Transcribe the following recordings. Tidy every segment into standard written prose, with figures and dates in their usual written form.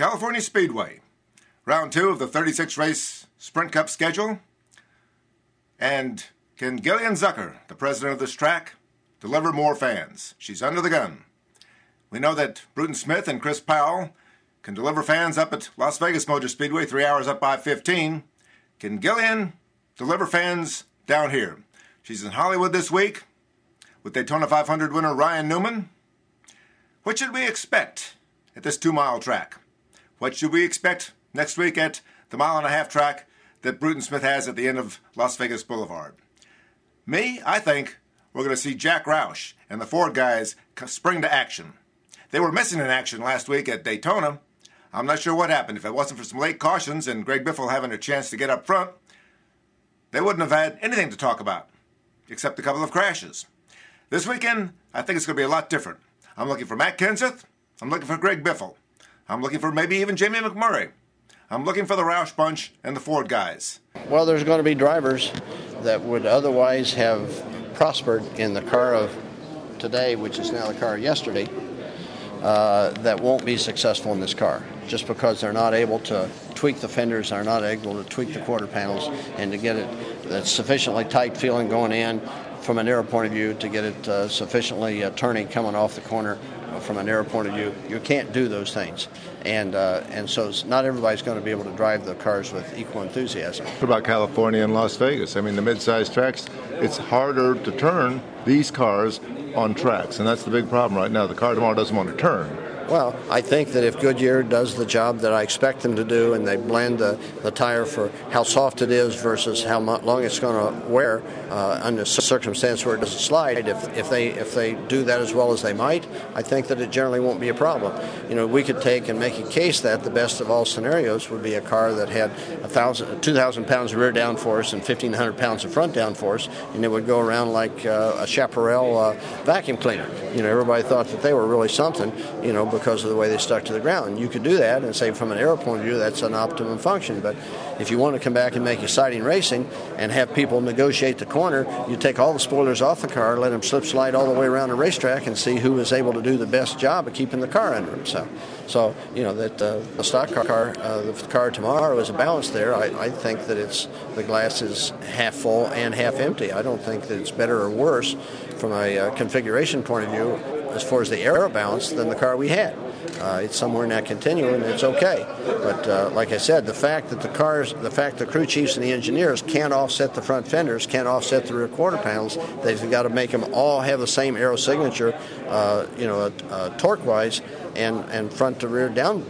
California Speedway, round 2 of the 36-race Sprint Cup schedule. And can Gillian Zucker, the president of this track, deliver more fans? She's under the gun. We know that Bruton Smith and Chris Powell can deliver fans up at Las Vegas Motor Speedway, 3 hours up I-15. Can Gillian deliver fans down here? She's in Hollywood this week with Daytona 500 winner Ryan Newman. What should we expect at this 2-mile track? What should we expect next week at the 1.5-mile track that Bruton Smith has at the end of Las Vegas Boulevard? I think we're going to see Jack Roush and the Ford guys spring to action. They were missing in action last week at Daytona. I'm not sure what happened. If it wasn't for some late cautions and Greg Biffle having a chance to get up front, they wouldn't have had anything to talk about, except a couple of crashes. This weekend, I think it's going to be a lot different. I'm looking for Matt Kenseth. I'm looking for Greg Biffle. I'm looking for maybe even Jamie McMurray. I'm looking for the Roush bunch and the Ford guys. Well, there's going to be drivers that would otherwise have prospered in the car of today, which is now the car of yesterday, that won't be successful in this car, just because they're not able to tweak the fenders, they're not able to tweak the quarter panels, and to get it that's sufficiently tight feeling going in from an aero point of view, to get it sufficiently turning coming off the corner from an aero point of view. You can't do those things, and so not everybody's going to be able to drive the cars with equal enthusiasm. What about California and Las Vegas? I mean, the mid-sized tracks, it's harder to turn these cars on tracks, and that's the big problem right now. The car tomorrow doesn't want to turn. Well, I think that if Goodyear does the job that I expect them to do, and they blend the tire for how soft it is versus how long it's going to wear under circumstance where it doesn't slide, if they do that as well as they might, I think that it generally won't be a problem. You know, we could take and make a case that the best of all scenarios would be a car that had 2,000 pounds of rear downforce and 1,500 pounds of front downforce, and it would go around like a Chaparral vacuum cleaner. You know, everybody thought that they were really something, you know, because of the way they stuck to the ground. You could do that and say from an aero point of view that's an optimum function, but if you want to come back and make exciting racing and have people negotiate the corner, you take all the spoilers off the car, let them slip slide all the way around the racetrack and see who is able to do the best job of keeping the car under them. So you know, that the stock car, the car tomorrow is a balance there. I think that the glass is half full and half empty. I don't think that it's better or worse from a configuration point of view as far as the aero balance than the car we had. It's somewhere in that continuum, and it's okay. But like I said, the fact that the crew chiefs and the engineers can't offset the front fenders, can't offset the rear quarter panels, they've got to make them all have the same aero signature, torque-wise and front to rear down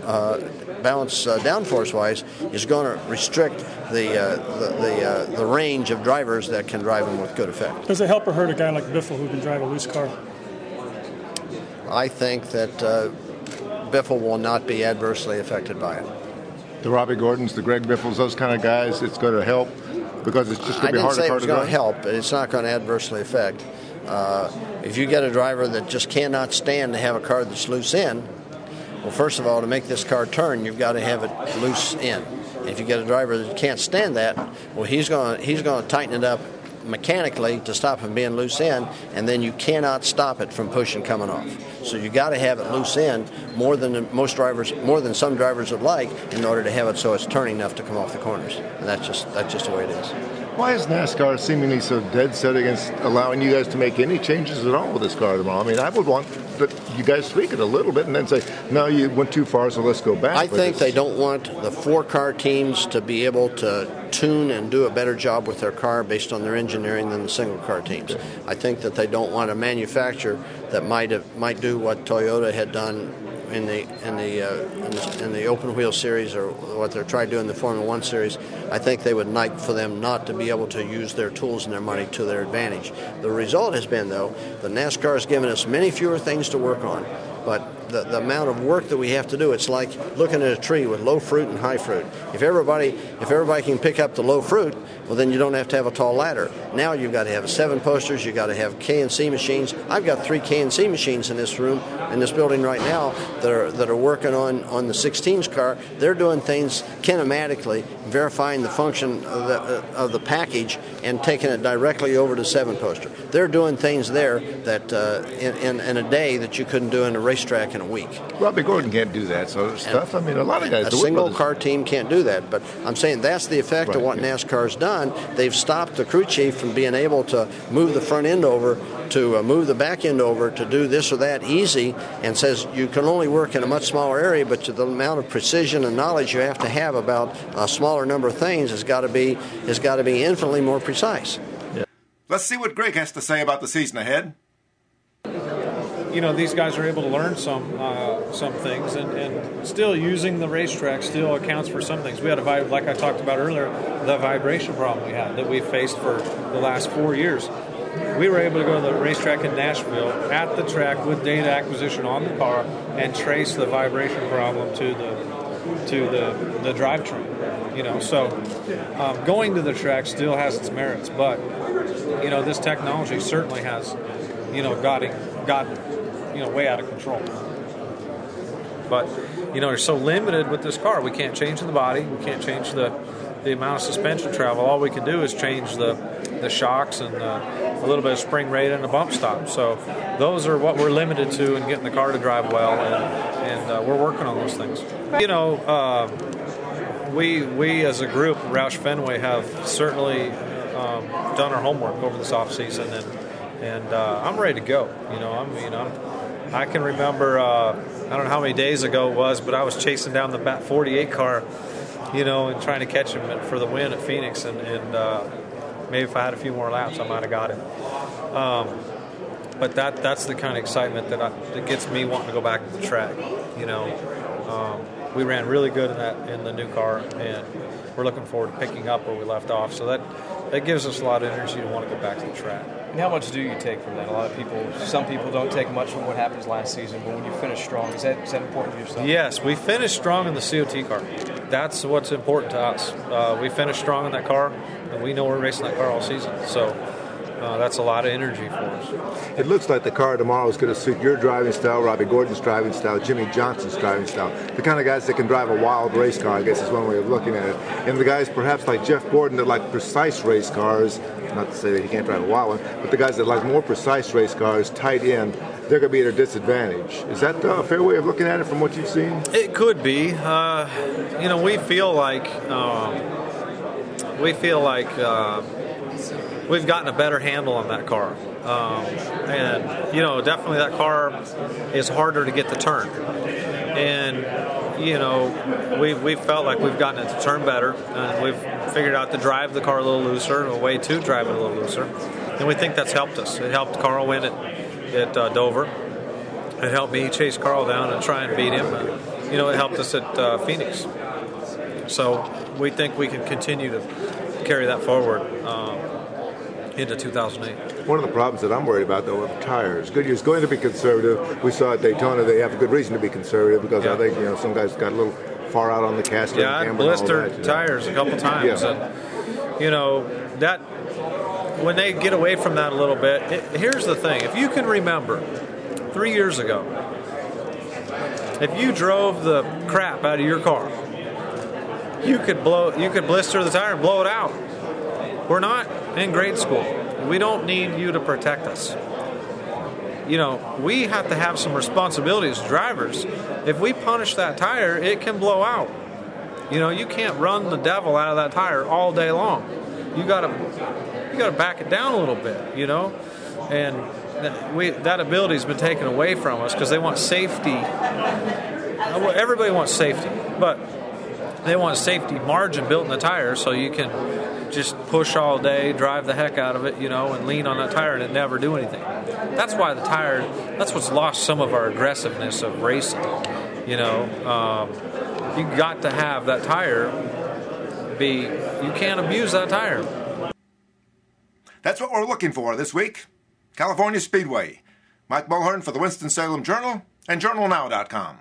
balance downforce-wise, is going to restrict the range of drivers that can drive them with good effect. Does it help or hurt a guy like Biffle who can drive a loose car? I think that Biffle will not be adversely affected by it. The Robbie Gordons, the Greg Biffles, those kind of guys, it's going to help because it's just going to be harder to drive. I didn't say it was going to help, but it's not going to adversely affect. If you get a driver that just cannot stand to have a car that's loose in, well, first of all, to make this car turn, you've got to have it loose in. If you get a driver that can't stand that, well, he's going to tighten it up mechanically to stop him being loose in, and then you cannot stop it from pushing coming off. So you got to have it loose in more than some drivers would like, in order to have it so it's turning enough to come off the corners. And that's just the way it is. Why is NASCAR seemingly so dead set against allowing you guys to make any changes at all with this car tomorrow? I mean, I would want that you guys tweak it a little bit and then say, no, you went too far, so let's go back. I think they don't want the 4-car teams to be able to tune and do a better job with their car based on their engineering than the single-car teams. Okay. I think that they don't want a manufacturer that might do what Toyota had done in the open wheel series, or what they're trying to do in the Formula One series. I think they would like for them not to be able to use their tools and their money to their advantage. The result has been, though, the NASCAR has given us many fewer things to work on, but the amount of work that we have to do, it's like looking at a tree with low fruit and high fruit. If everybody can pick up the low fruit, well, then you don't have to have a tall ladder. Now you've got to have 7 posters, you've got to have KNC machines. I've got 3 KNC machines in this room, in this building right now, that are working on the 16's car. They're doing things kinematically, verifying the function of the package and taking it directly over to 7 poster. They're doing things there that in a day that you couldn't do in a racetrack in a week. Robbie Gordon can't do that sort of stuff. I mean, a lot of guys do. A single-car team can't do that. But I'm saying that's the effect of what NASCAR's done. They've stopped the crew chief from being able to move the front end over, to move the back end over, to do this or that easy, and says you can only work in a much smaller area, but the amount of precision and knowledge you have to have about a smaller number of things has got to be infinitely more precise. Yeah. Let's see what Greg has to say about the season ahead. You know, these guys are able to learn some things, and still using the racetrack still accounts for some things. We had like I talked about earlier, the vibration problem we had that we faced for the last 4 years. We were able to go to the racetrack in Nashville at the track with data acquisition on the car and trace the vibration problem to the drivetrain. You know, so going to the track still has its merits, but you know, this technology certainly has, you know, gotten way out of control. But you know, they're so limited with this car. We can't change the body. We can't change the amount of suspension travel. All we can do is change the shocks and a little bit of spring rate and a bump stop. So those are what we're limited to in getting the car to drive well, and we're working on those things. You know, we as a group, Roush Fenway, have certainly done our homework over this off season, and I'm ready to go. I can remember I don't know how many days ago it was, but I was chasing down the Bat 48 car, you know, and trying to catch him for the win at Phoenix, and maybe if I had a few more laps, I might have got him. But that's the kind of excitement that gets me wanting to go back to the track. You know, we ran really good in the new car, and we're looking forward to picking up where we left off. So that gives us a lot of energy to want to go back to the track. And how much do you take from that? Some people don't take much from what happens last season, but when you finish strong, is that important to yourself? Yes, we finished strong in the COT car. That's what's important to us. We finished strong in that car, and we know we're racing that car all season. So that's a lot of energy for us. It looks like the car tomorrow is going to suit your driving style, Robbie Gordon's driving style, Jimmy Johnson's driving style. The kind of guys that can drive a wild race car, I guess is one way of looking at it. And the guys perhaps like Jeff Gordon that like precise race cars, not to say that he can't drive a wild one, but the guys that like more precise race cars, tight end, they're going to be at a disadvantage. Is that a fair way of looking at it from what you've seen? It could be. You know, we feel like we've gotten a better handle on that car. And, you know, definitely that car is harder to get to turn. And, you know, we've felt like we've gotten it to turn better. And we've figured out to drive the car a little looser, a way to drive it a little looser. And we think that's helped us. It helped Carl win at Dover. It helped me chase Carl down and try and beat him. And, you know, it helped us at Phoenix. So we think we can continue to carry that forward into 2008. One of the problems that I'm worried about, though, are tires. Goodyear's going to be conservative. We saw at Daytona they have a good reason to be conservative because I think, you know, some guys got a little far out on the caster. Yeah, I blistered tires a couple times. Yeah. And, you know, that when they get away from that a little bit, here's the thing. If you can remember 3 years ago, if you drove the crap out of your car, you could blister the tire and blow it out. We're not in grade school. We don't need you to protect us. You know, we have to have some responsibility as drivers. If we punish that tire, it can blow out. You know, you can't run the devil out of that tire all day long. You gotta back it down a little bit, you know? And that ability's been taken away from us because they want safety. Everybody wants safety, but they want safety margin built in the tire so you can just push all day, drive the heck out of it, you know, and lean on that tire and it never do anything. That's why that's what's lost some of our aggressiveness of racing. You know, you got to have that tire you can't abuse that tire. That's what we're looking for this week. California Speedway. Mike Mulhern for the Winston-Salem Journal and JournalNow.com.